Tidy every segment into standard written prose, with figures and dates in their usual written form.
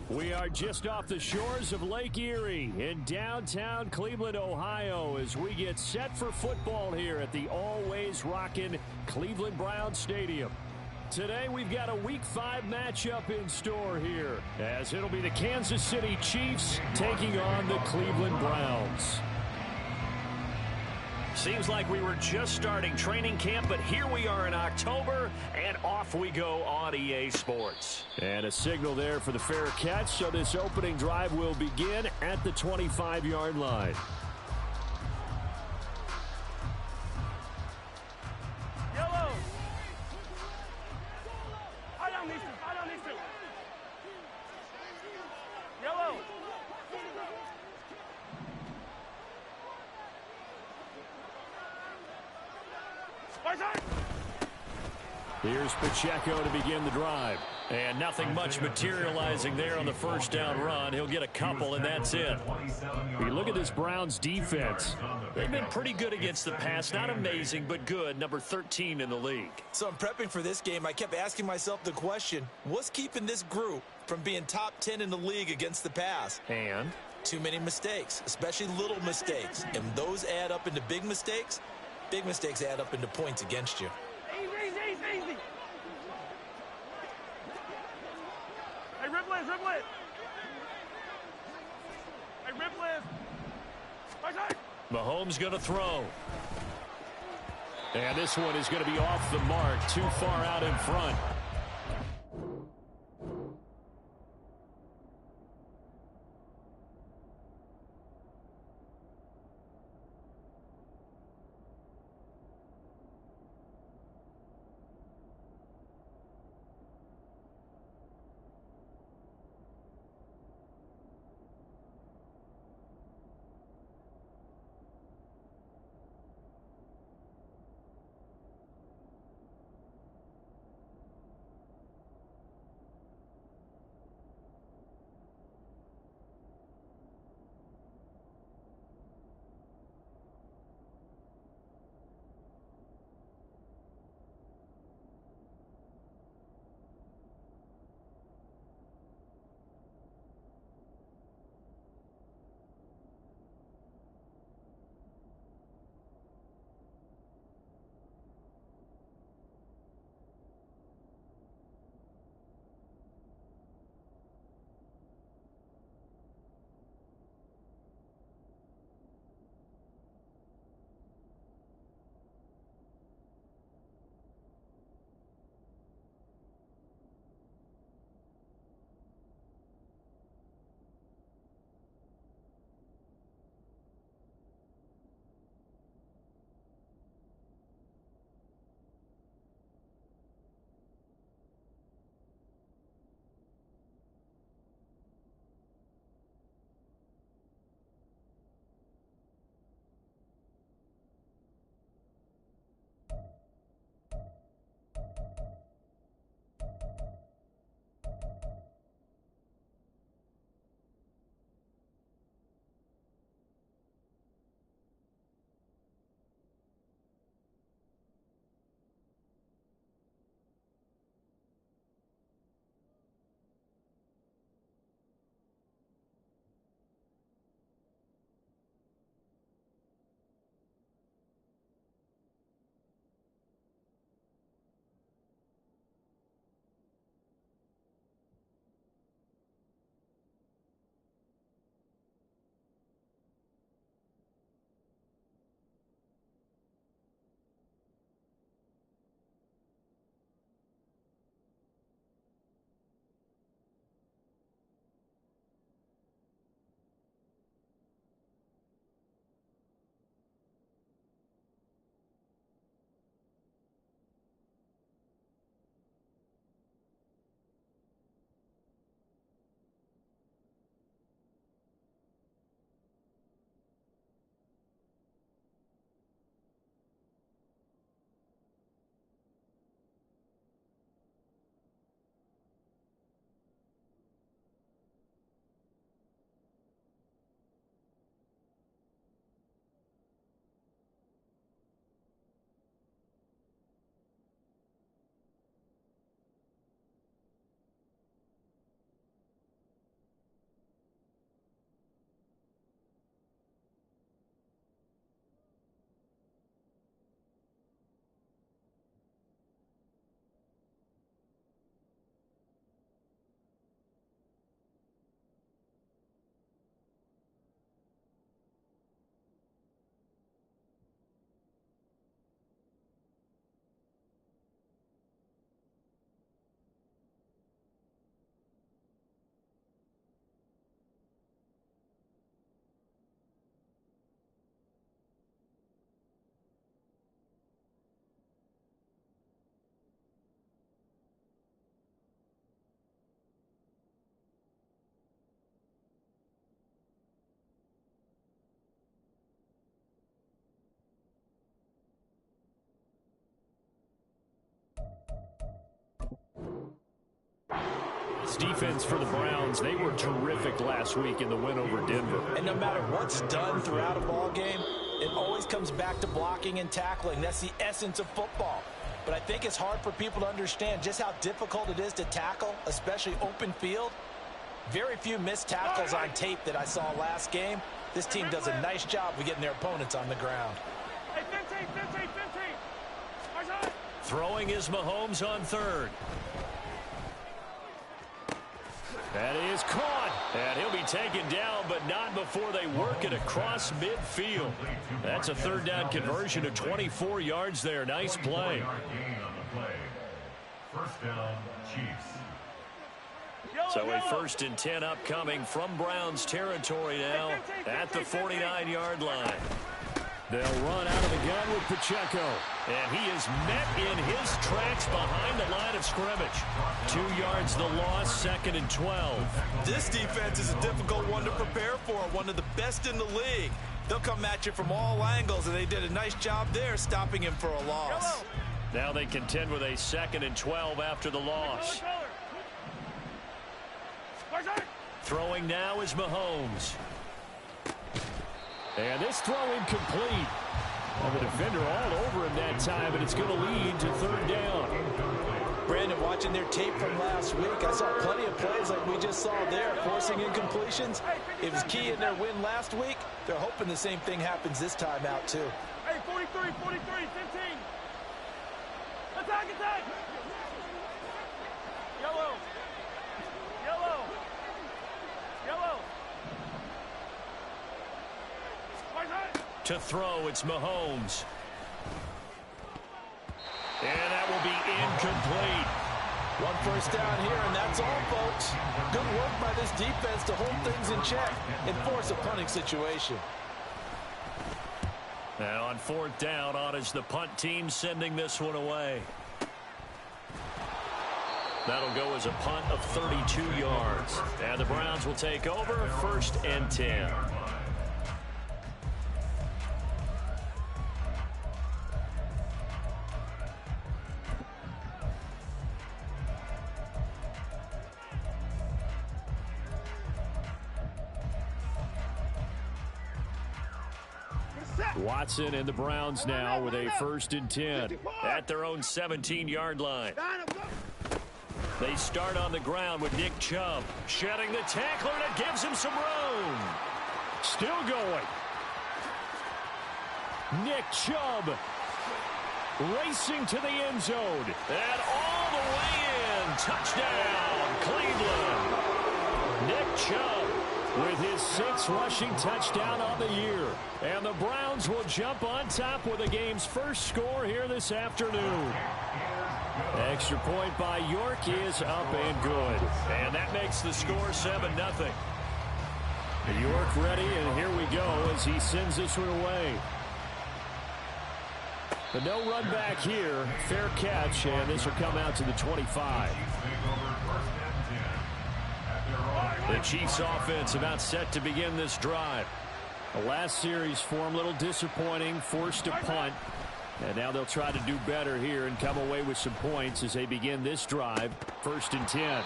We are just off the shores of Lake Erie in downtown Cleveland, Ohio, as we get set for football here at the always rockin' Cleveland Browns Stadium. Today we've got a Week 5 matchup in store here, as it'll be the Kansas City Chiefs taking on the Cleveland Browns. Seems like we were just starting training camp, but here we are in October, and off we go on EA Sports. And a signal there for the fair catch, so this opening drive will begin at the 25-yard line. Yellow. I don't need to. Yellow. Here's Pacheco to begin the drive. And nothing much materializing there on the first down run. He'll get a couple, and that's it. You look at this Browns defense. They've been pretty good against the pass. Not amazing, but good. Number 13 in the league. So I'm prepping for this game. I kept asking myself the question, what's keeping this group from being top 10 in the league against the pass? And? Too many mistakes, especially little mistakes. And those add up into big mistakes. Big mistakes add up into points against you. Easy. Hey, rip it. Hey, rip it. Mahomes going to throw. And this one is going to be off the mark, too far out in front. This defense for the Browns, they were terrific last week in the win over Denver. And no matter what's done throughout a ball game, it always comes back to blocking and tackling. That's the essence of football. But I think it's hard for people to understand just how difficult it is to tackle, especially open field. Very few missed tackles on tape that I saw last game. This team does a nice job of getting their opponents on the ground. Hey, 15, 15, 15. Throwing is Mahomes on third. That is caught. And he'll be taken down, but not before they work it across midfield. That's a third down conversion of 24 yards there. Nice play. First down, Chiefs. So a 1st and 10 upcoming from Browns territory now at the 49-yard line. They'll run out of the gun with Pacheco. And he is met in his tracks behind the line of scrimmage. 2 yards the loss, 2nd and 12. This defense is a difficult one to prepare for, one of the best in the league. They'll come at you from all angles, and they did a nice job there stopping him for a loss. Now they contend with a 2nd and 12 after the loss. Throwing now is Mahomes. And this throw incomplete. Well, the defender all over him that time, and it's going to lead to 3rd down. Brandon, watching their tape from last week, I saw plenty of plays like we just saw there, forcing incompletions. It was key in their win last week. They're hoping the same thing happens this time out, too. Hey, 43, 43, 15. Attack, attack. Yellow. Yellow. Yellow. To throw, it's Mahomes. And that will be incomplete. 1 first down here, and that's all, folks. Good work by this defense to hold things in check and force a punting situation. Now on 4th down, on is the punt team sending this one away. That'll go as a punt of 32 yards. And the Browns will take over, 1st and 10. Watson and the Browns now with a 1st and 10 at their own 17-yard line. They start on the ground with Nick Chubb shedding the tackler, and it gives him some room. Still going. Nick Chubb racing to the end zone, and all the way in. Touchdown, Cleveland. Nick Chubb with his 6th rushing touchdown on the year. And the Browns will jump on top with the game's first score here this afternoon. Extra point by York is up and good. And that makes the score 7-0. York ready, and here we go as he sends this one away. But no run back here. Fair catch, and this will come out to the 25. The Chiefs offense about set to begin this drive. The last series for them, a little disappointing, forced a punt. And now they'll try to do better here and come away with some points as they begin this drive. 1st and 10.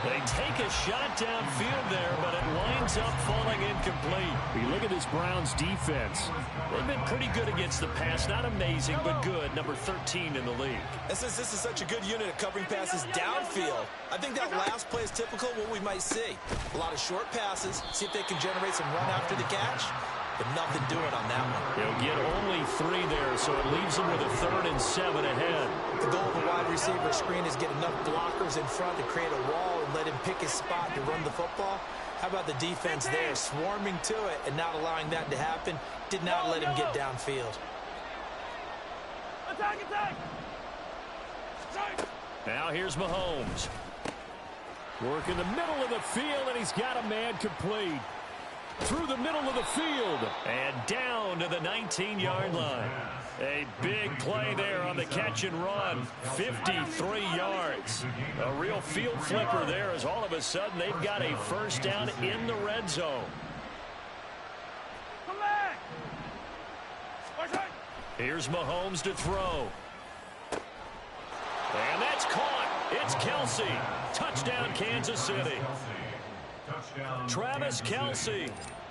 They take a shot downfield there, but it winds up falling incomplete. You look at this Browns defense. They've been pretty good against the pass. Not amazing, but good. Number 13 in the league. And since this is such a good unit at covering passes downfield, I think that last play is typical of what we might see. A lot of short passes. See if they can generate some run after the catch. But nothing doing on that one. They'll get only 3 there, so it leaves them with a 3rd and 7 ahead. The goal of a wide receiver screen is get enough blockers in front to create a wall and let him pick his spot to run the football. How about the defense there, swarming to it and not allowing that to happen? Did not let him get downfield. Attack, attack. Now here's Mahomes. Work in the middle of the field, and he's got a man complete. Through the middle of the field and down to the 19-yard line. A big play there on the catch and run. 53 yards. A real field flipper there as all of a sudden they've got a 1st down in the red zone. Come back. Here's Mahomes to throw. And that's caught. It's Kelce. Touchdown, Kansas City. Travis Kelce,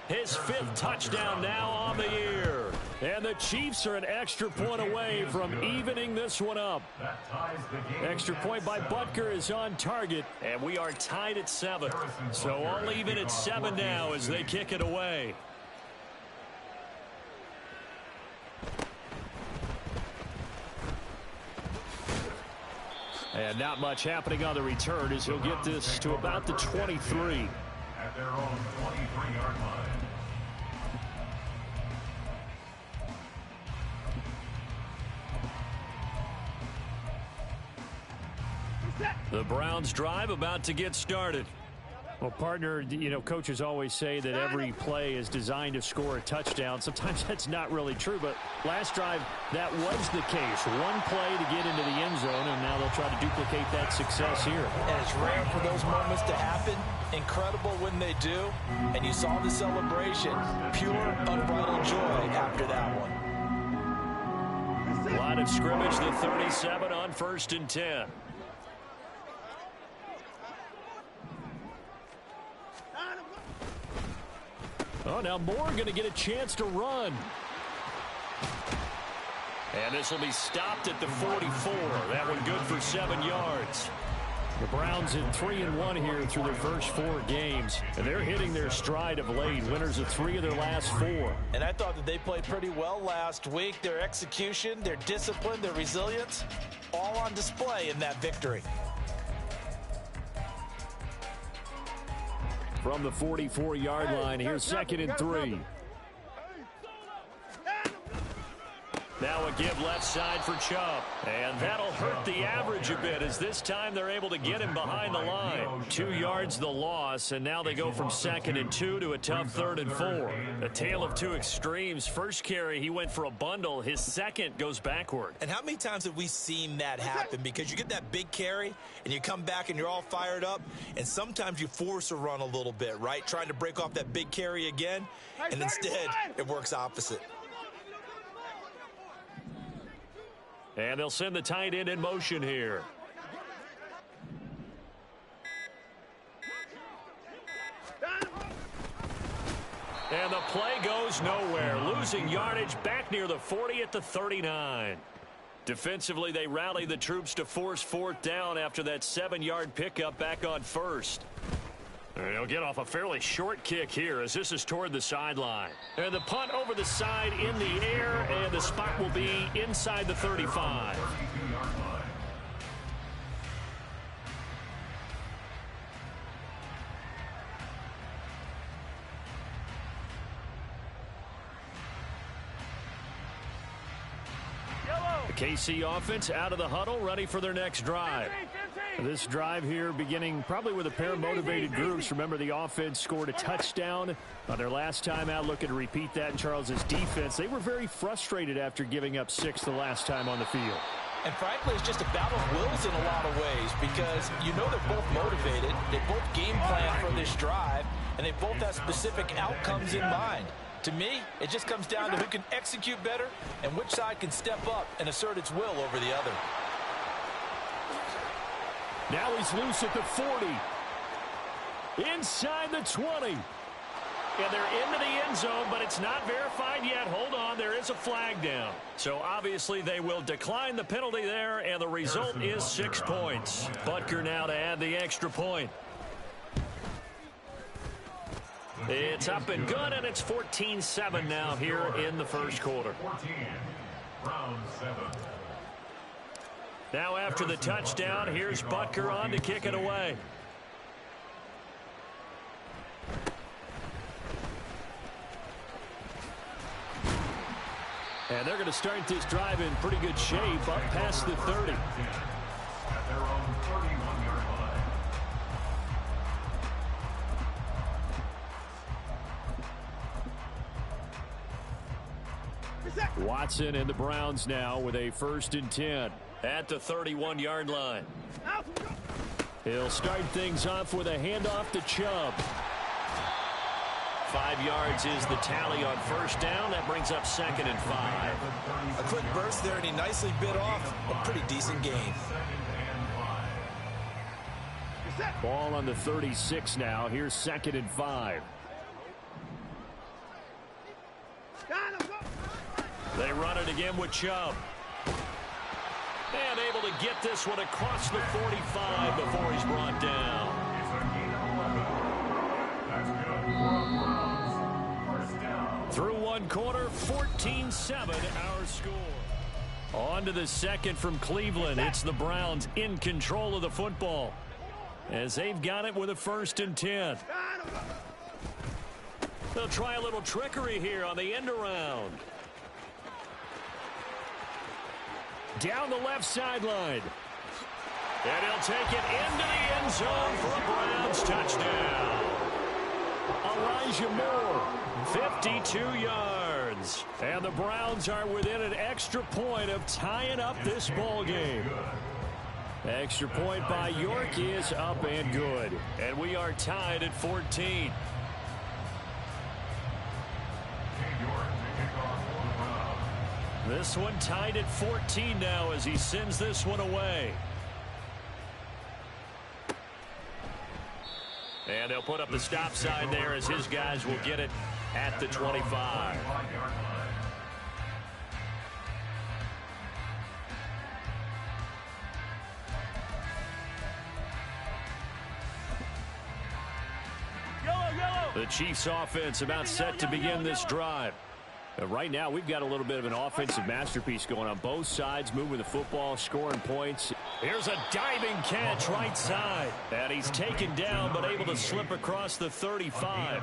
his 5th touchdown now on the year. And the Chiefs are an extra point away from evening this one up. Extra point by Butker is on target, and we are tied at 7. So all even at 7 now as they kick it away. And not much happening on the return as he'll get this to about the 23. At their own 23-yard line. The Browns drive about to get started. Well, partner, you know, coaches always say that every play is designed to score a touchdown. Sometimes that's not really true, but last drive, that was the case. One play to get into the end zone, and now they'll try to duplicate that success here. And it's rare for those moments to happen. Incredible when they do. And you saw the celebration. Pure, unbridled joy after that one. Line of scrimmage, the 37 on 1st and 10. Oh, now Moore going to get a chance to run. And this will be stopped at the 44. That one good for 7 yards. The Browns in 3-1 here through their first 4 games. And they're hitting their stride of late. Winners of 3 of their last 4. And I thought that they played pretty well last week. Their execution, their discipline, their resilience, all on display in that victory. From the 44-yard line, here's 2nd and 3. Now a give left side for Chubb. And that'll hurt the average a bit as this time they're able to get him behind the line. 2 yards the loss, and now they go from 2nd and 2 to a tough 3rd and 4. A tale of 2 extremes. First carry, he went for a bundle. His second goes backward. And how many times have we seen that happen? Because you get that big carry, and you come back and you're all fired up, and sometimes you force a run a little bit, right? Trying to break off that big carry again, and instead it works opposite. And they'll send the tight end in motion here. And the play goes nowhere. Losing yardage back near the 40 at the 39. Defensively, they rally the troops to force 4th down after that 7-yard pickup back on 1st. And he'll get off a fairly short kick here as this is toward the sideline. And the punt over the side in the air, and the spot will be inside the 35. The KC offense out of the huddle, ready for their next drive. This drive here beginning probably with a pair of motivated groups. Remember, the offense scored a touchdown on their last time out. Looking to repeat that in Charles's defense. They were very frustrated after giving up 6 the last time on the field. And frankly, it's just a battle of wills in a lot of ways because you know they're both motivated. They both game plan for this drive, and they both have specific outcomes in mind. To me, it just comes down to who can execute better and which side can step up and assert its will over the other. Now he's loose at the 40. Inside the 20. And they're into the end zone, but it's not verified yet. Hold on, there is a flag down. So obviously they will decline the penalty there, and the result is 6 points. Butker now to add the extra point. It's up and good, and it's 14-7 now here in the first quarter. 14, round 7. Now after the touchdown, here's Butker on to kick it away. And they're going to start this drive in pretty good shape up past the 30. At their own 31-yard line. Watson and the Browns now with a 1st and 10 at the 31-yard line. He'll start things off with a handoff to Chubb. 5 yards is the tally on 1st down. That brings up 2nd and 5. A quick burst there, and he nicely bit off a pretty decent gain. Ball on the 36 now. Here's 2nd and 5. They run it again with Chubb. And able to get this one across the 45 before he's brought down. It's a gain of 11. That's good for the Browns. First down. Through one quarter, 14-7 our score. On to the second from Cleveland. It's the Browns in control of the football, as they've got it with a 1st and 10. They'll try a little trickery here on the end around. Down the left sideline. And he'll take it into the end zone for a Browns touchdown. Elijah Moore, 52 yards. And the Browns are within an extra point of tying up this ball game. Extra point by York is up and good. And we are tied at 14. This one tied at 14 now as he sends this one away. And they'll put up the stop sign there as his guys will get it at the 25. The Chiefs offense about set to begin this drive. Right now, we've got a little bit of an offensive masterpiece going on both sides, moving the football, scoring points. Here's a diving catch right side. And he's taken down, but able to slip across the 35.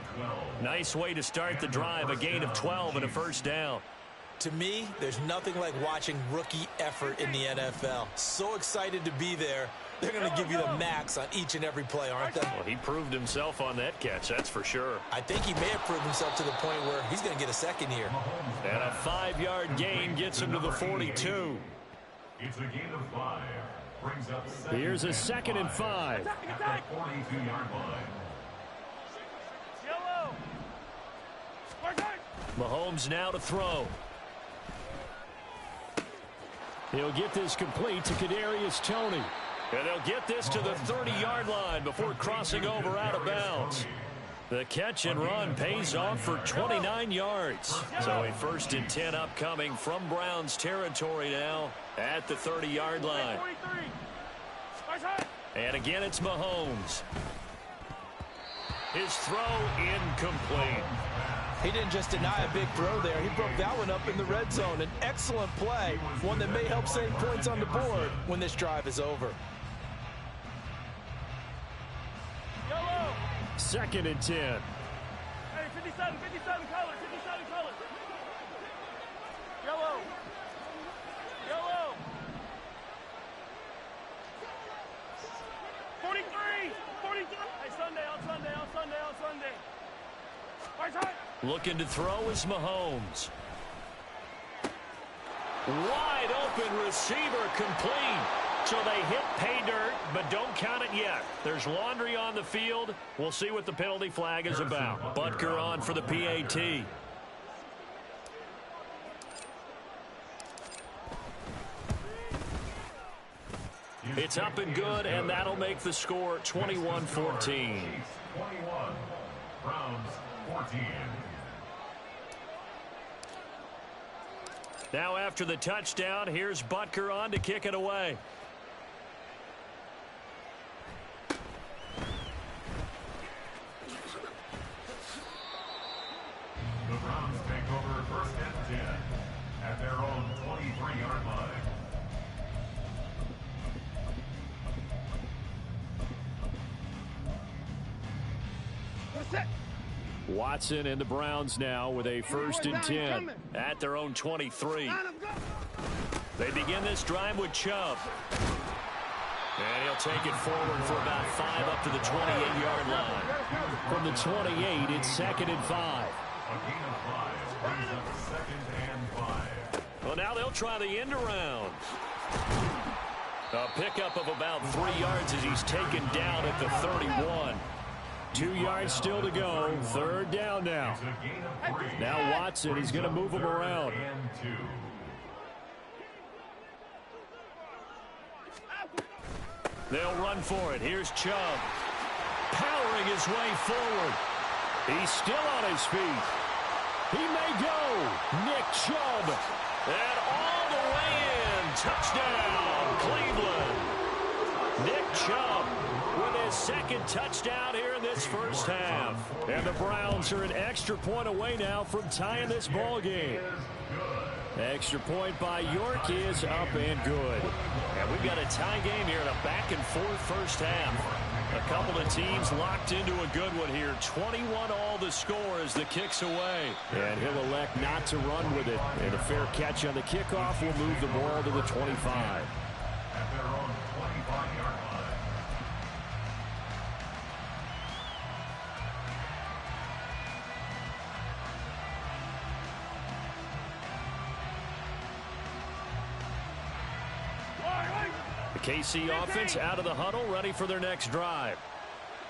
Nice way to start the drive, a gain of 12 and a 1st down. To me, there's nothing like watching rookie effort in the NFL. So excited to be there. They're going to give you the max on each and every play, aren't they? Well, he proved himself on that catch, that's for sure. I think he may have proved himself to the point where he's going to get a second here. And a 5-yard gain gets him to the 42. It's a gain of 5. Brings up Here's a 2nd and 5. at the 42-yard line. Mahomes now to throw. He'll get this complete to Kadarius Toney. And they'll get this to the 30-yard line before crossing over out of bounds. The catch and run pays off for 29 yards. So a 1st and 10 upcoming from Browns territory now at the 30-yard line. And again, it's Mahomes. His throw incomplete. He didn't just deny a big throw there. He broke that one up in the red zone. An excellent play, one that may help save points on the board when this drive is over. 2nd and 10. Hey, 57 color, 57 color. Yellow. 43. Hey, Sunday. Looking to throw is Mahomes. Wide open receiver complete. So they hit pay dirt, but don't count it yet. There's laundry on the field. We'll see what the penalty flag is about. Butker on for the PAT. It's up and good, and that'll make the score 21-14. 21. Browns 14. Now after the touchdown, here's Butker on to kick it away. The Browns take over 1st and 10 at their own 23-yard line. Watson and the Browns now with a 1st and 10 at their own 23. They begin this drive with Chubb. And he'll take it forward for about 5 up to the 28-yard line. From the 28, it's 2nd and 5. A gain of 5 brings up 2nd and 5. Well, now they'll try the end around. A pickup of about 3 yards as he's taken down at the 31. 2 yards still to go. 3rd down now. It's a gain of 3. Now Watson, he's going to move him around. And 2. They'll run for it. Here's Chubb. Powering his way forward. He's still on his feet. He may go. Nick Chubb. And all the way in. Touchdown, Cleveland. Nick Chubb with his second touchdown here in this first half. And the Browns are an extra point away now from tying this ball game. Extra point by York is up and good. And we've got a tie game here in a back-and-forth first half. A couple of teams locked into a good one here. 21 all the score as the kick's away. And he'll elect not to run with it. And a fair catch on the kickoff will move the ball to the 25. At their own 25-yard line. The KC offense out of the huddle, ready for their next drive.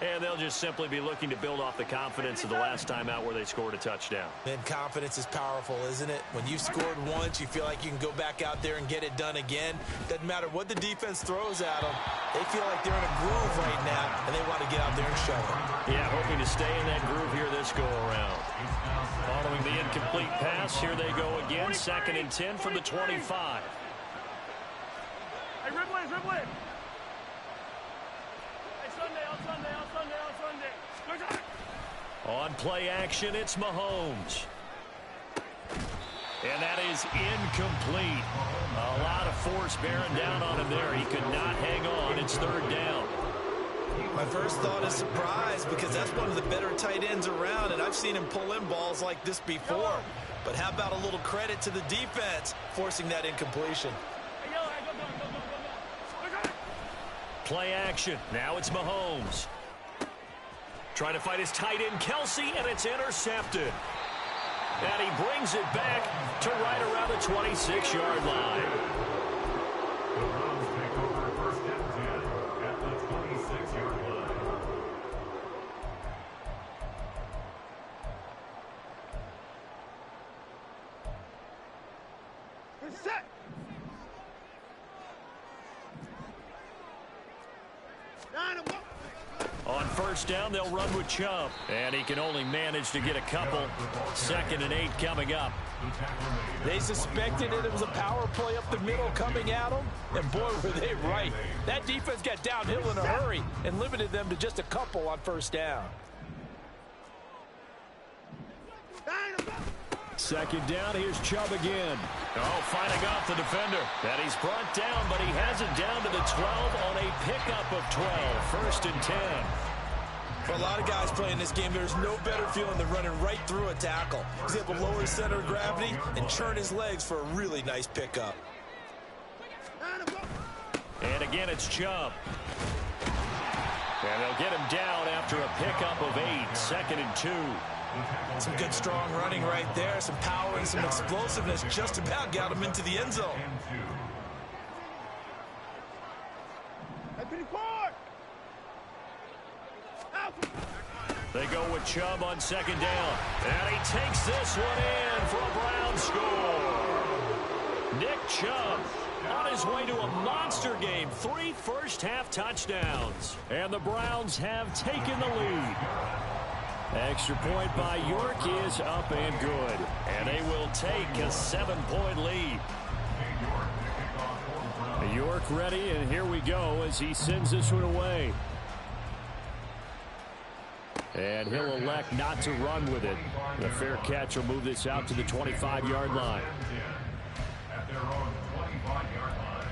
And they'll just simply be looking to build off the confidence of the last time out where they scored a touchdown. And confidence is powerful, isn't it? When you've scored once, you feel like you can go back out there and get it done again. Doesn't matter what the defense throws at them. They feel like they're in a groove right now, and they want to get out there and show it. Yeah, hoping to stay in that groove here this go-around. Following the incomplete pass, here they go again. 2nd and 10 from the 25. Hey, rib blitz, rib blitz. Hey, Sunday, on Sunday, on Sunday, on Sunday. On play action, it's Mahomes. And that is incomplete. A lot of force bearing down on him there. He could not hang on. It's 3rd down. My first thought is surprise because that's one of the better tight ends around, and I've seen him pull in balls like this before. But how about a little credit to the defense forcing that incompletion? Hey, yo, hey, go. Play action. Now it's Mahomes. Trying to fight his tight end, Kelsey, and it's intercepted. And he brings it back to right around the 26-yard line. The Browns take over 1st and 10 at the 26-yard line. Set. On 1st down, they'll run with Chubb. And he can only manage to get a couple. 2nd and 8 coming up. They suspected it was a power play up the middle coming at them, and boy, were they right. That defense got downhill in a hurry and limited them to just a couple on 1st down. 2nd down, here's Chubb again. Oh, fighting off the defender. And he's brought down, but he has it down to the 12 on a pickup of 12. 1st and 10. For a lot of guys playing this game, there's no better feeling than running right through a tackle. He's able to lower his center of gravity and churn his legs for a really nice pickup. And again, it's Chubb. And they'll get him down after a pickup of 8. 2nd and 2. Some good, strong running right there. Some power and some explosiveness just about got him into the end zone. They go with Chubb on 2nd down. And he takes this one in for a Brown score. Nick Chubb on his way to a monster game. 3 first-half touchdowns. And the Browns have taken the lead. Extra point by York is up and good. And they will take a 7-point lead. York ready, and here we go as he sends this one away. And he'll elect not to run with it. The fair catch will move this out to the 25-yard line. At their own 25-yard line.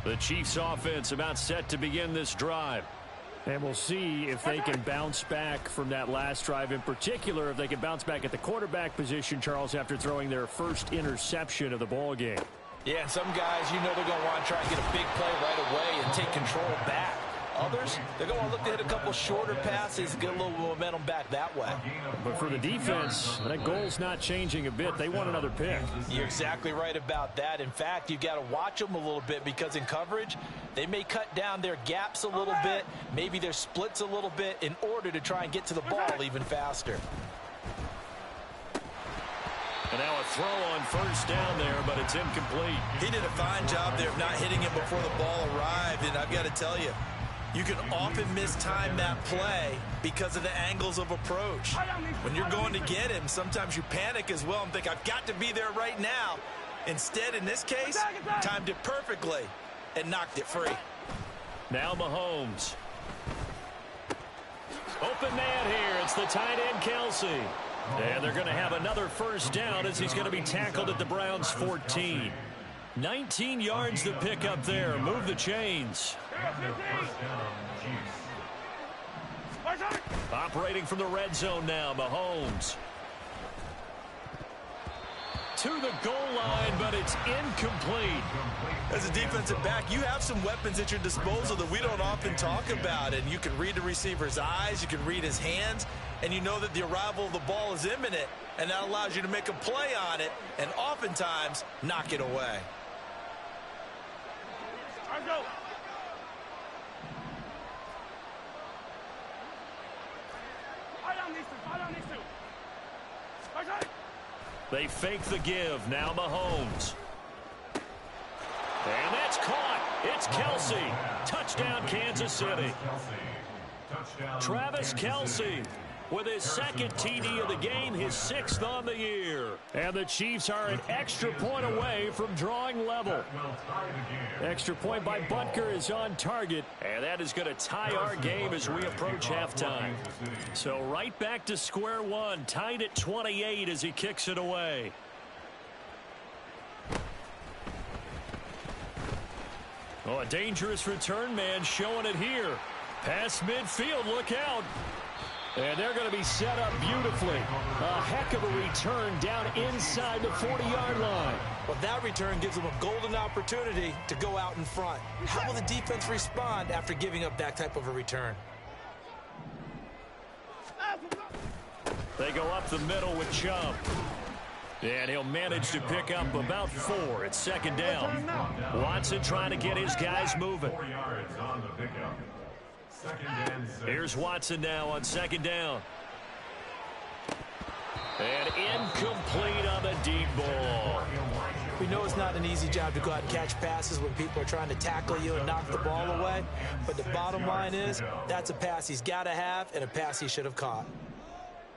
The Chiefs offense about set to begin this drive. And we'll see if they can bounce back from that last drive. In particular, if they can bounce back at the quarterback position, Charles, after throwing their first interception of the ball game. Yeah, and some guys, you know they're going to want to try and get a big play right away and take control back. Others, they're going to look to hit a couple shorter passes, get a little momentum back that way. But for the defense, that goal's not changing a bit. They want another pick. You're exactly right about that. In fact, you've got to watch them a little bit because in coverage, they may cut down their gaps a little bit, maybe their splits a little bit in order to try and get to the ball even faster. And now a throw on first down there, but it's incomplete. He did a fine job there of not hitting him before the ball arrived, and I've got to tell you, you can often mistime that play because of the angles of approach. When you're going to get him, sometimes you panic as well and think, I've got to be there right now. Instead, in this case, timed it perfectly and knocked it free. Now Mahomes. Open man here. It's the tight end, Kelce. And they're going to have another first down as he's going to be tackled at the Browns' 14. 19 yards to pick up there. Move the chains. Operating from the red zone now, Mahomes. To the goal line, but it's incomplete. As a defensive back, you have some weapons at your disposal that we don't often talk about. And you can read the receiver's eyes, you can read his hands, and you know that the arrival of the ball is imminent. And that allows you to make a play on it and oftentimes knock it away. Let's go. They fake the give. Now Mahomes. And that's caught. It's Kelce. Touchdown, Kansas City. Travis Kelce with his second TD of the game, his 6th on the year. And the Chiefs are an extra point away from drawing level. Extra point by Butker is on target, and that is going to tie our game as we approach halftime. So right back to square one, tied at 28 as he kicks it away. Oh, a dangerous return man showing it here. Past midfield, look out. And they're going to be set up beautifully. A heck of a return down inside the 40-yard line. Well, that return gives them a golden opportunity to go out in front. How will the defense respond after giving up that type of a return? They go up the middle with Chubb. And he'll manage to pick up about 4. It's second down. Watson trying to get his guys moving. 4 yards on the pickup. Here's Watson now on second down. And incomplete on the deep ball. We know it's not an easy job to go out and catch passes when people are trying to tackle you and knock the ball away. But the bottom line is, that's a pass he's got to have and a pass he should have caught.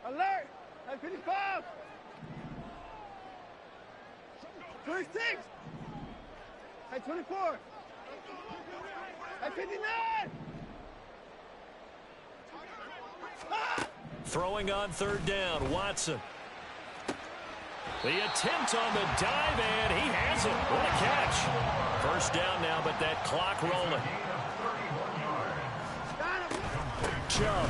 Alert! At 55! 26! At 24! At 59! Throwing on third down, Watson. The attempt on the dive, and he has it. What a catch. First down now, but that clock rolling. Chubb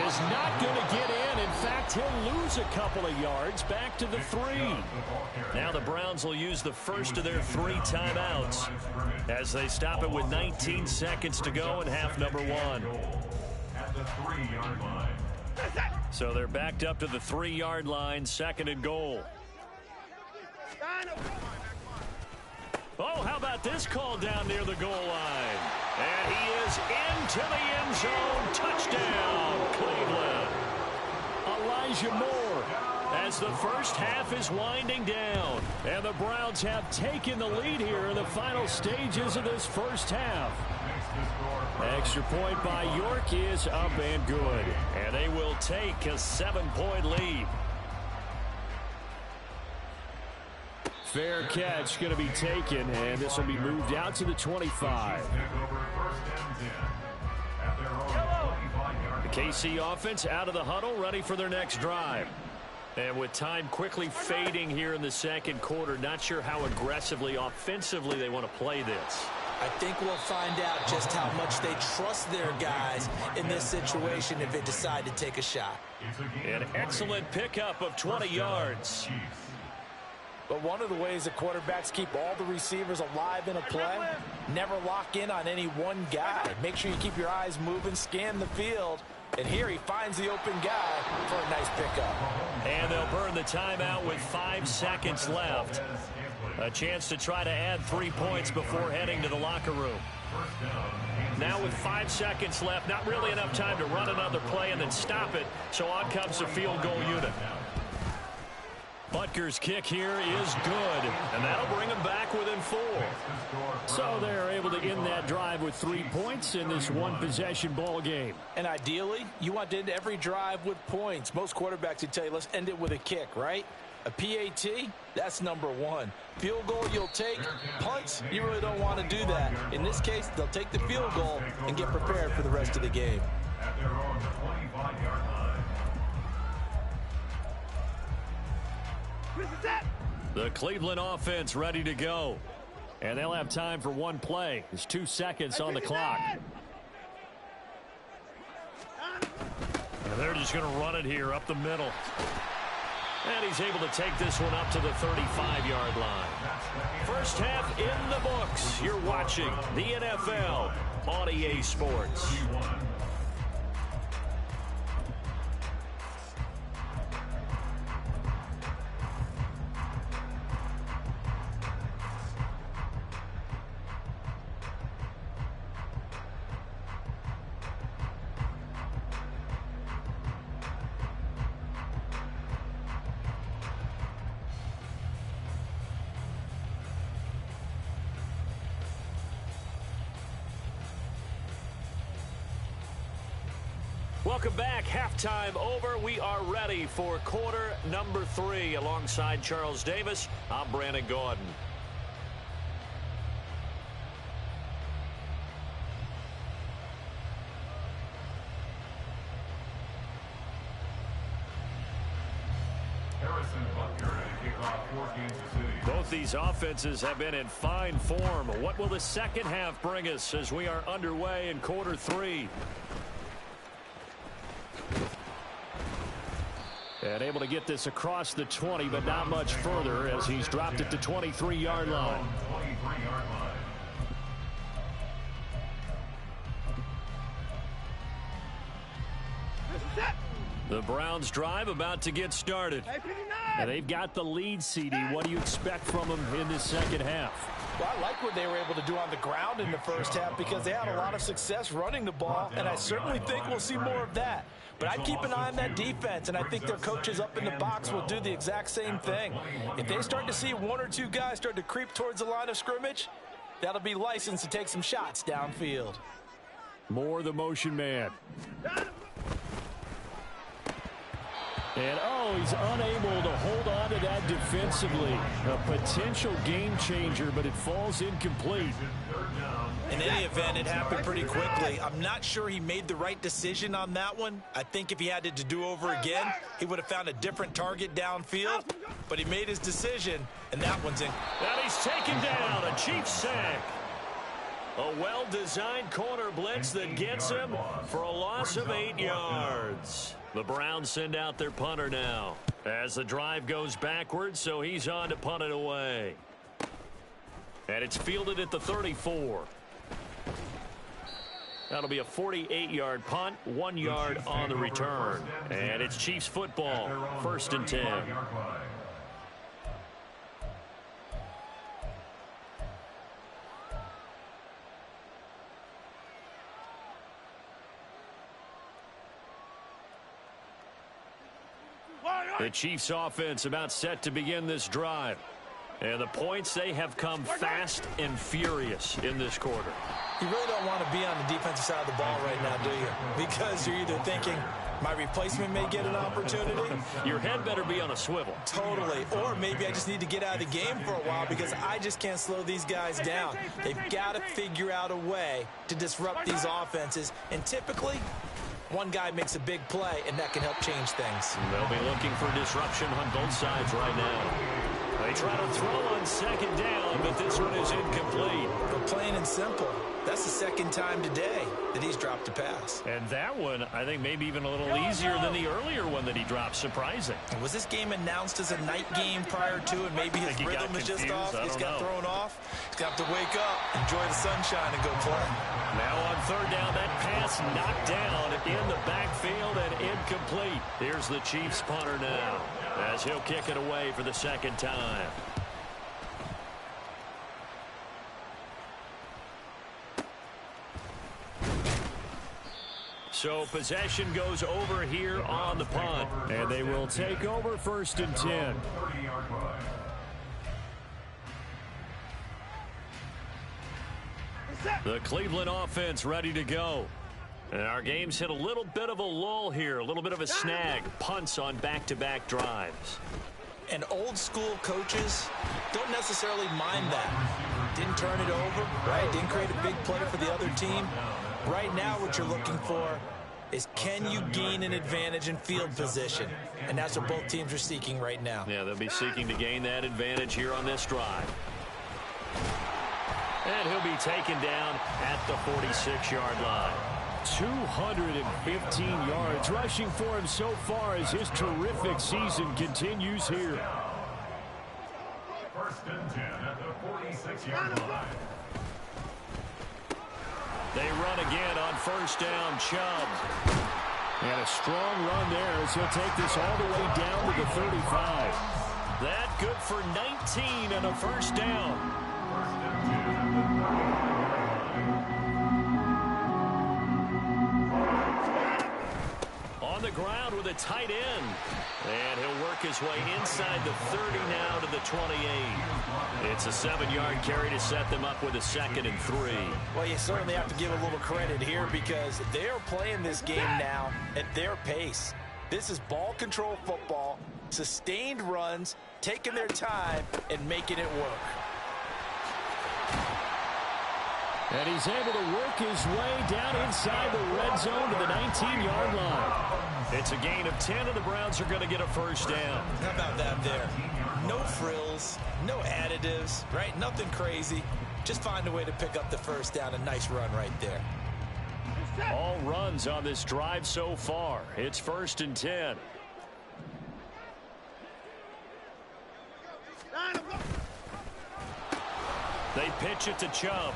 is not going to get in. In fact, he'll lose a couple of yards back to the 3. Now the Browns will use the first of their 3 timeouts as they stop it with 19 seconds to go in half number 1. At the 3-yard line. So they're backed up to the 3-yard line, second and goal. Oh, how about this call down near the goal line? And he is into the end zone. Touchdown, Cleveland. Elijah Moore as the first half is winding down. And the Browns have taken the lead here in the final stages of this first half. Extra point by York is up and good. And they will take a 7-point lead. Fair catch going to be taken, and this will be moved out to the 25. The KC offense out of the huddle, ready for their next drive. And with time quickly fading here in the second quarter, not sure how aggressively, offensively they want to play this. I think we'll find out just how much they trust their guys in this situation if they decide to take a shot. An excellent pickup of 20 yards. But one of the ways that quarterbacks keep all the receivers alive in a play, never lock in on any one guy. Make sure you keep your eyes moving, scan the field. And here he finds the open guy for a nice pickup. And they'll burn the timeout with 5 seconds left. A chance to try to add 3 points before heading to the locker room. Now with 5 seconds left, not really enough time to run another play and then stop it. So on comes the field goal unit. Butker's kick here is good, and that'll bring them back within 4. So they're able to end that drive with 3 points in this one-possession ball game. And ideally, you want to end every drive with points. Most quarterbacks would tell you, let's end it with a kick, right? A PAT, that's number 1. Field goal you'll take. Punts, you really don't want to do that. In this case, they'll take the field goal and get prepared for the rest of the game. At their own 25-yard line. The Cleveland offense ready to go. And they'll have time for one play. There's 2 seconds on the clock. And they're just going to run it here up the middle. And he's able to take this one up to the 35-yard line. First half in the books. You're watching the NFL on EA Sports. Welcome back. Halftime over. We are ready for quarter number 3. Alongside Charles Davis, I'm Brandon Gaudin. Harrison Butker to kick off for Kansas City. Both these offenses have been in fine form. What will the second half bring us as we are underway in quarter 3? And able to get this across the 20, but not much further as he's dropped it to 23-yard line. 23-yard line. The Browns drive about to get started. And they've got the lead, CD. What do you expect from them in this second half? Well, I like what they were able to do on the ground in the first half because they had a lot of success running the ball, and I certainly think we'll see more of that. But I'd keep an eye on that defense, and I think their coaches up in the box will do the exact same thing. If they start to see 1 or 2 guys start to creep towards the line of scrimmage, that'll be licensed to take some shots downfield. More the motion man. And, he's unable to hold on to that defensively. A potential game changer, but it falls incomplete. In any event, it happened pretty quickly. I'm not sure he made the right decision on that one. I think if he had to do over again, he would have found a different target downfield. But he made his decision, and that one's in. And he's taken down. A Chiefs sack. A well-designed corner blitz that gets him for a loss of 8 yards. The Browns send out their punter now as the drive goes backwards, so he's on to punt it away. And it's fielded at the 34. That'll be a 48-yard punt, 1 yard on the return. And it's Chiefs football, 1st and 10. The Chiefs offense about set to begin this drive. And the points, they have come fast and furious in this quarter. You really don't want to be on the defensive side of the ball right now, do you? Because you're either thinking, my replacement may get an opportunity. Your head better be on a swivel. Totally. Or maybe I just need to get out of the game for a while because I just can't slow these guys down. They've got to figure out a way to disrupt these offenses. And typically, one guy makes a big play, and that can help change things. They'll be looking for disruption on both sides right now. They try to throw on 2nd down, but this one is incomplete. But plain and simple, that's the 2nd time today that he's dropped a pass. And that one, I think, maybe even a little easier than the earlier one that he dropped. Surprising. And was this game announced as a night game prior to, and maybe his rhythm is just off? He's got thrown off. He's got to wake up, enjoy the sunshine, and go play. Now on 3rd down, that pass knocked down in the backfield and incomplete. Here's the Chiefs punter now as he'll kick it away for the 2nd time. So possession goes over here on the punt. And they will take over 1st and 10. 30-yard line. The Cleveland offense ready to go. And our game's hit a little bit of a lull here, a little bit of a snag. Punts on back-to-back drives. And old school coaches don't necessarily mind that. Didn't turn it over, right? Didn't create a big play for the other team. Right now what you're looking for is, can you gain an advantage in field position? And that's what both teams are seeking right now. Yeah, they'll be seeking to gain that advantage here on this drive. And he'll be taken down at the 46-yard line. 215 yards rushing for him so far as his terrific season continues here. 1st and 10 at the 46-yard line. They run again on 1st down. Chubb. And a strong run there as he'll take this all the way down to the 35. That good for 19 and a 1st down. 1st and 10 at the 35-yard line. On the ground with a tight end. And he'll work his way inside the 30 now to the 28. It's a 7-yard carry to set them up with a 2nd and 3. Well, you certainly have to give a little credit here because they're playing this game now at their pace. This is ball control football, sustained runs, taking their time and making it work. And he's able to work his way down inside the red zone to the 19-yard line. It's a gain of 10, and the Browns are going to get a 1st down. How about that there? No frills, no additives, right? Nothing crazy. Just find a way to pick up the 1st down. A nice run right there. All runs on this drive so far. It's 1st and 10. They pitch it to Chubb.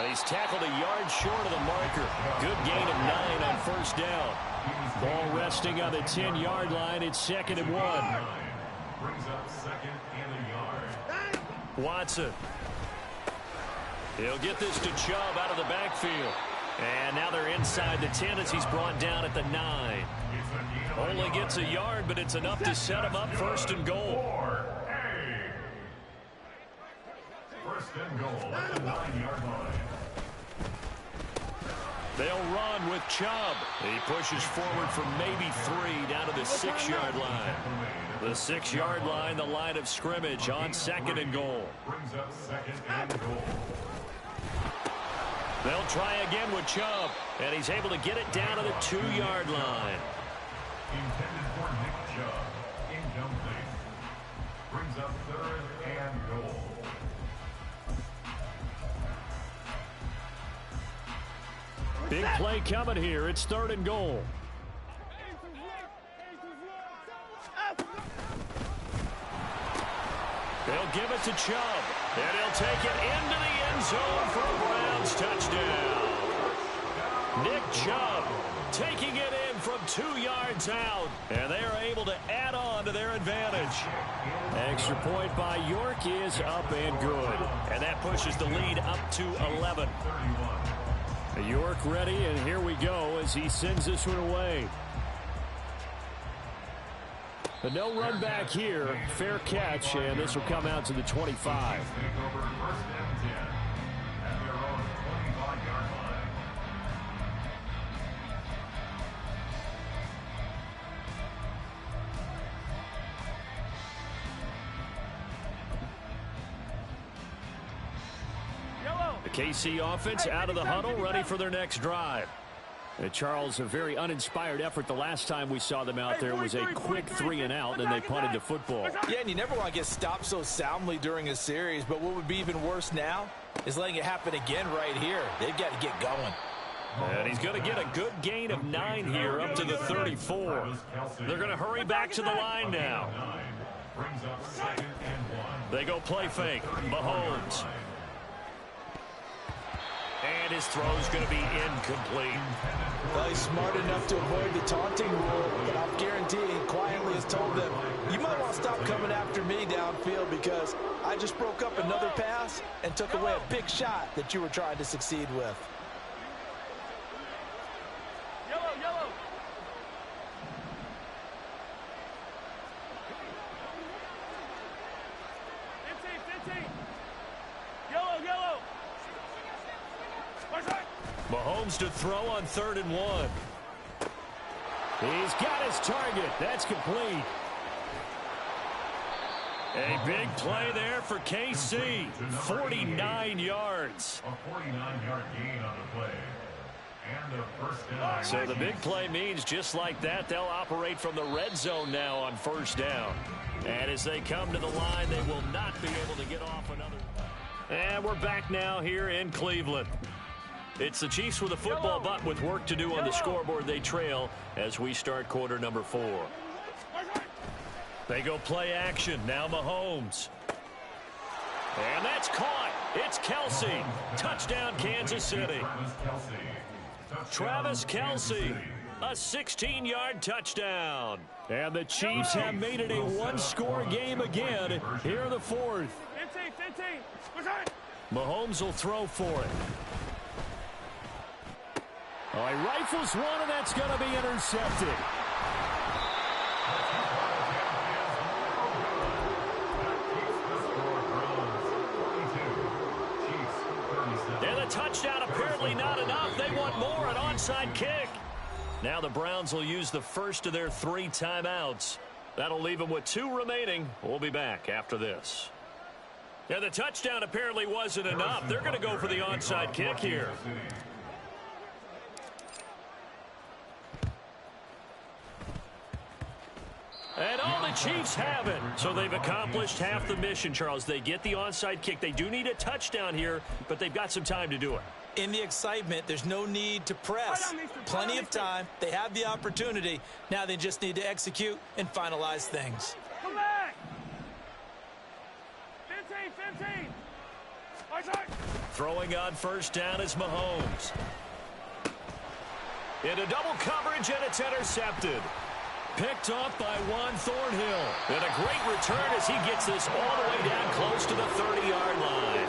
He's tackled a yard short of the marker. Good gain of 9 on 1st down. Ball resting on the 10-yard line. It's 2nd and 1. Brings up 2nd and a yard. Watson. He'll get this to Chubb out of the backfield. And now they're inside the 10 as he's brought down at the 9. Only gets a yard, but it's enough to set him up 1st and goal. 1st and goal at the 9-yard line. They'll run with Chubb. He pushes forward for maybe 3 down to the 6-yard line. The 6-yard line, the line of scrimmage on 2nd and goal. Brings up 2nd and goal. They'll try again with Chubb, and he's able to get it down to the 2-yard line. Intended for Nick Chubb. Incomplete. Brings up 3rd and goal. Big play coming here. It's 3rd and goal. They'll give it to Chubb, and he'll take it into the end zone for a Browns touchdown. Nick Chubb taking it in from 2 yards out, and they are able to add on to their advantage. Extra point by York is up and good, and that pushes the lead up to 11. York ready, and here we go as he sends this one away. But no run back here. Fair catch, and this will come out to the 25. The KC offense out of the huddle, ready for their next drive. Charles, a very uninspired effort. The last time we saw them out there was a quick 3 and out, and they punted the football. Yeah, and you never want to get stopped so soundly during a series, but what would be even worse now is letting it happen again right here. They've got to get going. And he's going to get a good gain of 9 here up to the 34. They're going to hurry back to the line now. They go play fake. Mahomes. And his throw's going to be incomplete. Well, he's smart enough to avoid the taunting rule, but I'll guarantee he quietly has told them, you might want to stop coming after me downfield because I just broke up another pass and took away a big shot that you were trying to succeed with. Mahomes to throw on 3rd and 1. He's got his target. That's complete. A big play there for KC. 49 yards. A 49-yard gain on the play. And a first down. So the big play means just like that, they'll operate from the red zone now on 1st down. And as they come to the line, they will not be able to get off another. And we're back now here in Cleveland. It's the Chiefs with a football, but with work to do on the scoreboard, they trail as we start quarter number 4. They go play action. Now Mahomes. And that's caught. It's Kelce. Touchdown, Kansas City. Travis Kelce. A 16-yard touchdown. And the Chiefs have made it a one-score game again here in the 4th. 15. Mahomes will throw for it. Oh, he rifles one, and that's going to be intercepted. And the touchdown apparently not enough. They want more, an onside kick. Now the Browns will use the first of their 3 timeouts. That'll leave them with 2 remaining. We'll be back after this. Yeah, the touchdown apparently wasn't enough. They're going to go for the onside kick here. And all the Chiefs have it. So they've accomplished half the mission, Charles. They get the onside kick. They do need a touchdown here, but they've got some time to do it. In the excitement, there's no need to press. Plenty of time. They have the opportunity. Now they just need to execute and finalize things. Come back. 15. Throwing on 1st down is Mahomes. Into double coverage, and it's intercepted. Picked off by Juan Thornhill. And a great return as he gets this all the way down close to the 30-yard line.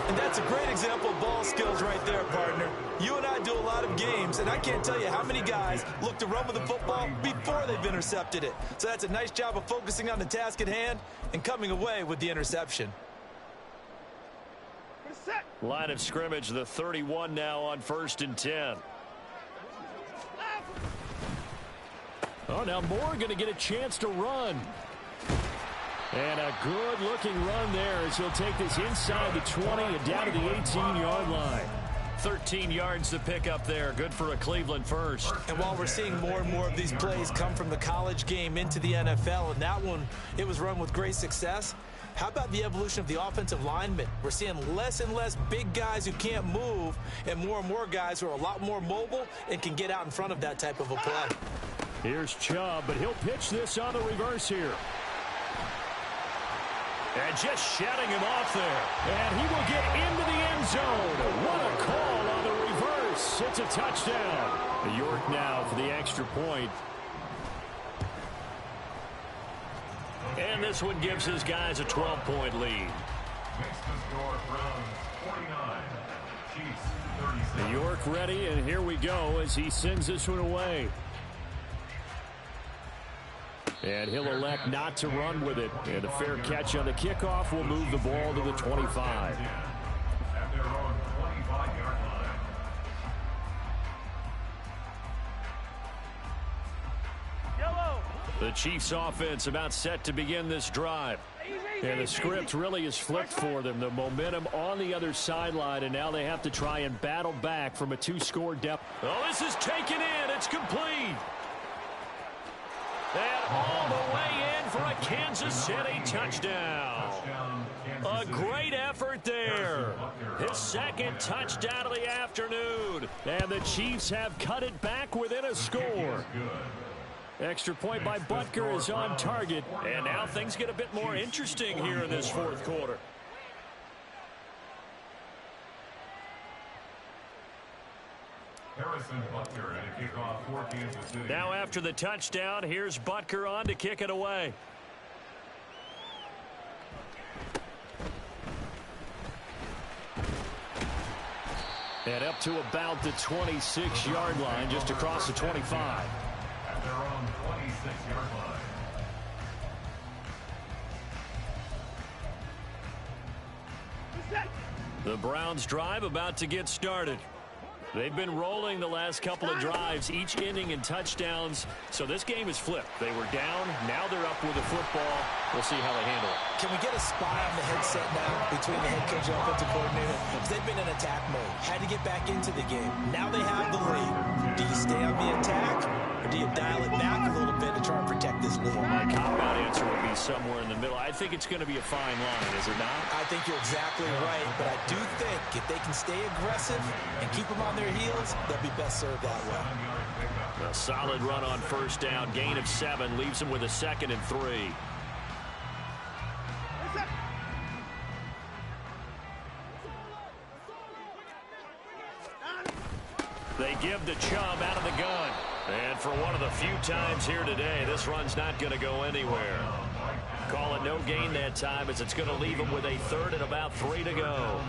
And that's a great example of ball skills right there, partner. You and I do a lot of games, and I can't tell you how many guys look to run with the football before they've intercepted it. So that's a nice job of focusing on the task at hand and coming away with the interception. Line of scrimmage, the 31 now on 1st and 10. Oh, now Moore going to get a chance to run. And a good-looking run there as he'll take this inside the 20 and down to the 18-yard line. 13 yards to pick up there. Good for a Cleveland first. And while we're seeing more and more of these plays come from the college game into the NFL, and that one, it was run with great success, how about the evolution of the offensive linemen? We're seeing less and less big guys who can't move and more guys who are a lot more mobile and can get out in front of that type of a play. Here's Chubb, but he'll pitch this on the reverse here. And just shutting him off there. And he will get into the end zone. What a call on the reverse. It's a touchdown. York now for the extra point. And this one gives his guys a 12-point lead. Makes the score Browns 49, Chiefs 36. York ready, and here we go as he sends this one away. And he'll elect not to run with it. And a fair catch on the kickoff will move the ball to the 25. At their own 25-yard line. Yellow. The Chiefs offense about set to begin this drive. And the script really is flipped for them. The momentum on the other sideline, and now they have to try and battle back from a 2-score deficit. Oh, this is taken in. It's complete. And all the way in for a Kansas City touchdown. A great effort there. His second touchdown of the afternoon. And the Chiefs have cut it back within a score. Extra point by Butker is on target. And now things get a bit more interesting here in this 4th quarter. Harrison Butker and a kickoff for Kansas City. Now after the touchdown, here's Butker on to kick it away. And up to about the 26-yard line, just across the 25. At their own 26-yard line. The Browns drive about to get started. They've been rolling the last couple of drives, each inning in touchdowns. So this game is flipped. They were down. Now they're up with the football. We'll see how they handle it. Can we get a spy on the headset now between the head coach and offensive coordinator? Because they've been in attack mode. Had to get back into the game. Now they have the lead. Do you stay on the attack, or do you dial it back a little bit to try and protect this lead? My cop-out answer would be somewhere in the middle. I think it's going to be a fine line, is it not? I think you're exactly right, but I do think if they can stay aggressive and keep them on their heels, they'll be best served that way. A solid run on first down. Gain of 7 leaves them with a 2nd and 3. They give the Chubb out of the gun. And for one of the few times here today, this run's not going to go anywhere. Call it no gain that time, as it's going to leave them with a 3rd and about 3 to go.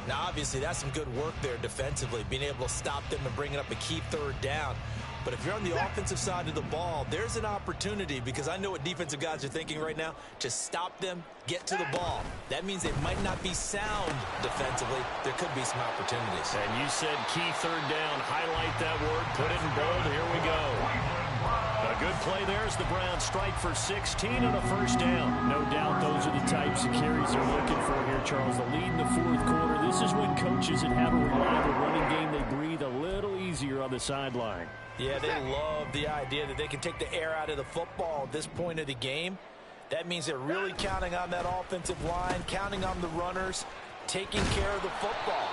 Now, obviously, that's some good work there defensively, being able to stop them and bringing up a key 3rd down. But if you're on the offensive side of the ball, there's an opportunity, because I know what defensive guys are thinking right now. Just stop them, get to the ball. That means they might not be sound defensively. There could be some opportunities. And you said key 3rd down. Highlight that word. Put it in bold. Here we go. A good play there as the Browns strike for 16 on a first down. No doubt those are the types of carries they're looking for here, Charles. The lead in the 4th quarter. This is when coaches that have a reliable running game, they breathe a little easier on the sideline. Yeah, they love the idea that they can take the air out of the football at this point of the game. That means they're really counting on that offensive line, counting on the runners, taking care of the football.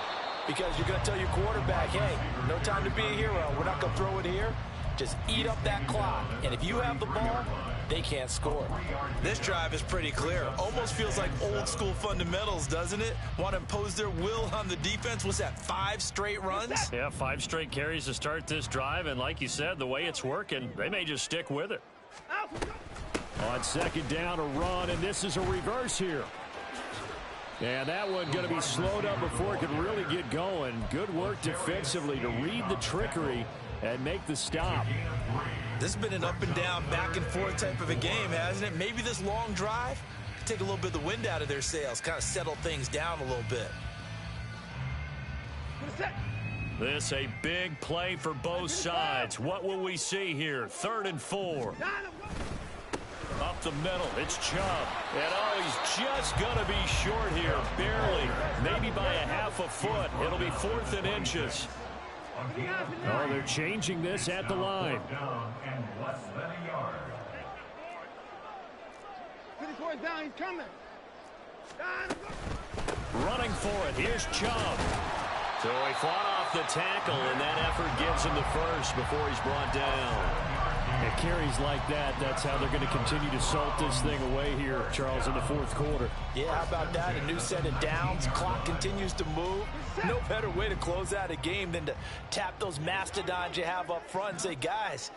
Because you're going to tell your quarterback, hey, no time to be a hero. We're not going to throw it here. Just eat up that clock. And if you have the ball, they can't score. This drive is pretty clear. Almost feels like old school fundamentals, doesn't it? Want to impose their will on the defense. What's that, 5 straight runs? Yeah, 5 straight carries to start this drive. And like you said, the way it's working, they may just stick with it. On 2nd down, a run, and this is a reverse here. And that one going to be slowed up before it could really get going. Good work defensively to read the trickery and make the stop. This has been an up and down, back and forth type of a game, hasn't it? Maybe this long drive could take a little bit of the wind out of their sails, kind of settle things down a little bit. This a big play for both sides. What will we see here? 3rd and 4. Up the middle, it's Chubb. And oh, he's just going to be short here, barely. Maybe by a half a foot. It'll be 4th and inches. Oh, they're changing this at the line. Down, he's coming. Running for it. Here's Chubb. So he fought off the tackle, and that effort gives him the first before he's brought down. It carries like that. That's how they're going to continue to salt this thing away here, Charles, in the 4th quarter. Yeah, how about that? A new set of downs. Clock continues to move. No better way to close out a game than to tap those mastodons you have up front and say, guys,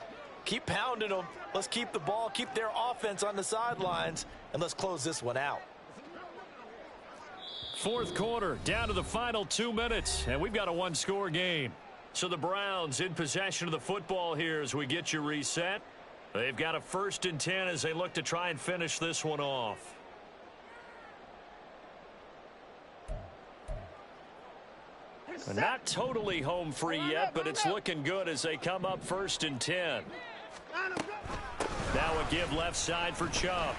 keep pounding them. Let's keep the ball, keep their offense on the sidelines, and let's close this one out. 4th quarter, down to the final 2 minutes, and we've got a 1-score game. So the Browns in possession of the football here as we get you reset. They've got a 1st and 10 as they look to try and finish this one off. Not totally home free yet, but it's looking good as they come up 1st and 10. Now a give left side for Chubb.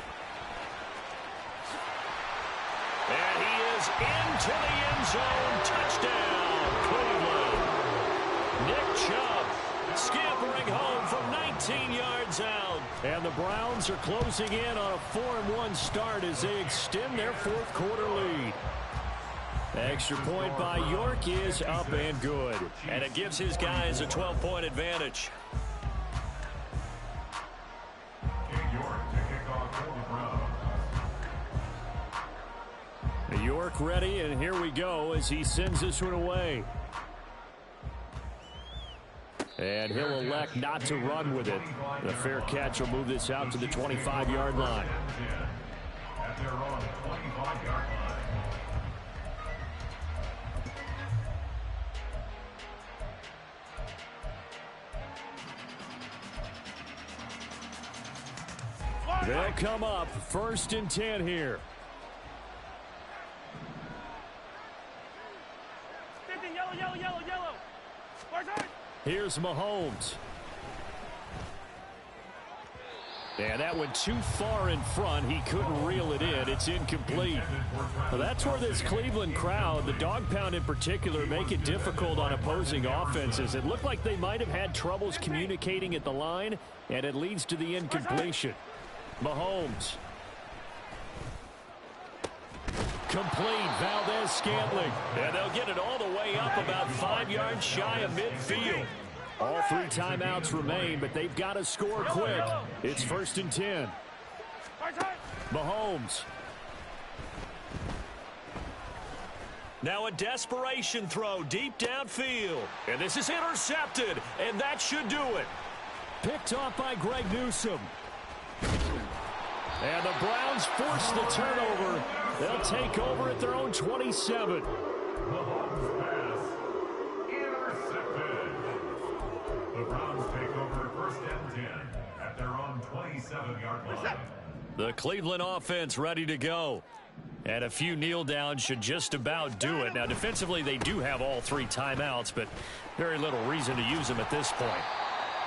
And he is into the end zone. Touchdown, Cleveland. Nick Chubb scampering home from 19 yards out. And the Browns are closing in on a 4-1 start as they extend their 4th quarter lead. Extra point by York is up and good. And it gives his guys a 12-point advantage. York ready, and here we go as he sends this one away. And he'll elect not to run with it. The fair catch will move this out to the 25-yard line. At their own 25-yard line. They'll come up 1st and 10 here. 50 yellow Yellow, yellow, yellow. Far side. Here's Mahomes. And that went too far in front. He couldn't reel it in. It's incomplete. Well, that's where this Cleveland crowd, the dog pound in particular, make it difficult on opposing offenses. It looked like they might have had troubles communicating at the line, and it leads to the incompletion. Mahomes. Complete. Valdez-Scantling. And they'll get it all the way up about 5 yards shy of midfield. All 3 timeouts remain, but they've got to score quick. It's 1st and 10. Mahomes. Now a desperation throw deep downfield. And this is intercepted, and that should do it. Picked off by Greg Newsome. And the Browns force the turnover. They'll take over at their own 27. Mahomes pass intercepted. The Browns take over 1st and 10 at their own 27-yard line. The Cleveland offense ready to go. And a few kneel downs should just about do it. Now, defensively, they do have all 3 timeouts, but very little reason to use them at this point.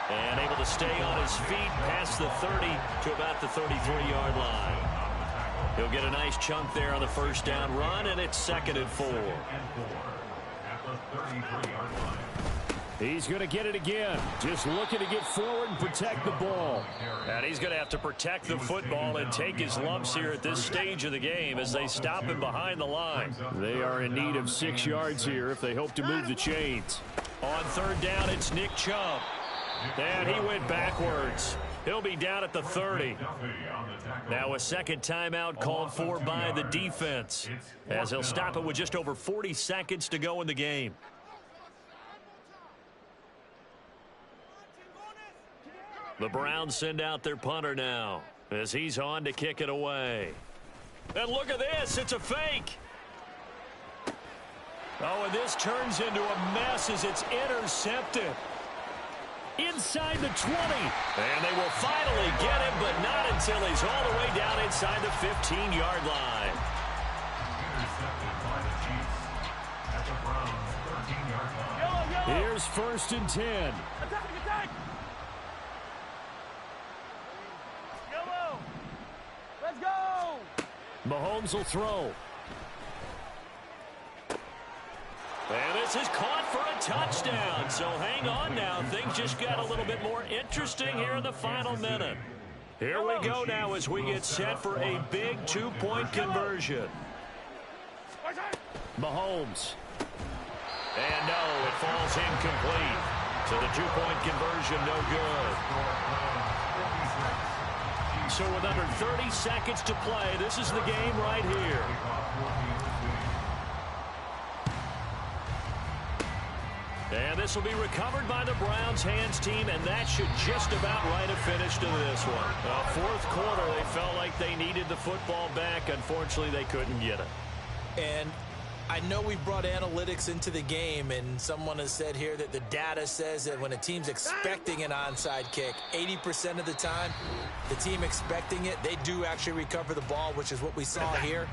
And able to stay on his feet past the 30 to about the 33-yard line. He'll get a nice chunk there on the 1st down run, and it's 2nd and 4. At the 33-yard line. He's going to get it again. Just looking to get forward and protect the ball. And he's going to have to protect the football and take his lumps here at this stage of the game as they stop him behind the line. They are in need of 6 yards here if they hope to move the chains. On 3rd down, it's Nick Chubb. And he went backwards. He'll be down at the 30. Now a 2nd timeout called for by the defense, as he'll stop it with just over 40 seconds to go in the game. The Browns send out their punter now as he's on to kick it away. And look at this. It's a fake. Oh, and this turns into a mess as it's intercepted. Inside the 20. And they will finally get him, but not until he's all the way down inside the 15-yard line. Intercepted by the Chiefs at the Browns' 13-yard line. Yellow, yellow. Here's 1st and 10. Attack, attack. Yellow. Let's go. Mahomes will throw. And this is caught for a touchdown. So hang on now. Things just got a little bit more interesting here in the final minute. Here we go now as we get set for a big 2-point conversion. Mahomes. And no, it falls incomplete. So the 2-point conversion no good. So with under 30 seconds to play, this is the game right here. And this will be recovered by the Browns hands team, and that should just about write a finish to this one. 4th quarter, they felt like they needed the football back. Unfortunately, they couldn't get it. And I know we brought analytics into the game, and someone has said here that the data says that when a team's expecting an onside kick, 80% of the time, the team expecting it, they do actually recover the ball, which is what we saw here.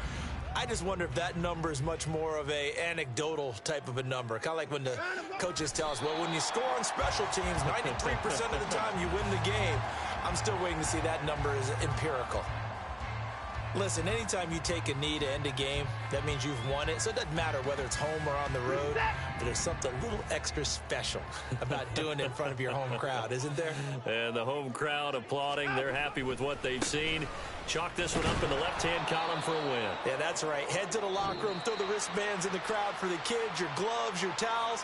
I just wonder if that number is much more of a anecdotal type of a number. Kind of like when the coaches tell us, well, when you score on special teams, 93% of the time you win the game. I'm still waiting to see that number is empirical. Listen, anytime you take a knee to end a game, that means you've won it. So it doesn't matter whether it's home or on the road, but there's something a little extra special about doing it in front of your home crowd, isn't there? And the home crowd applauding. They're happy with what they've seen. Chalk this one up in the left-hand column for a win. Yeah, that's right. Head to the locker room, throw the wristbands in the crowd for the kids, your gloves, your towels.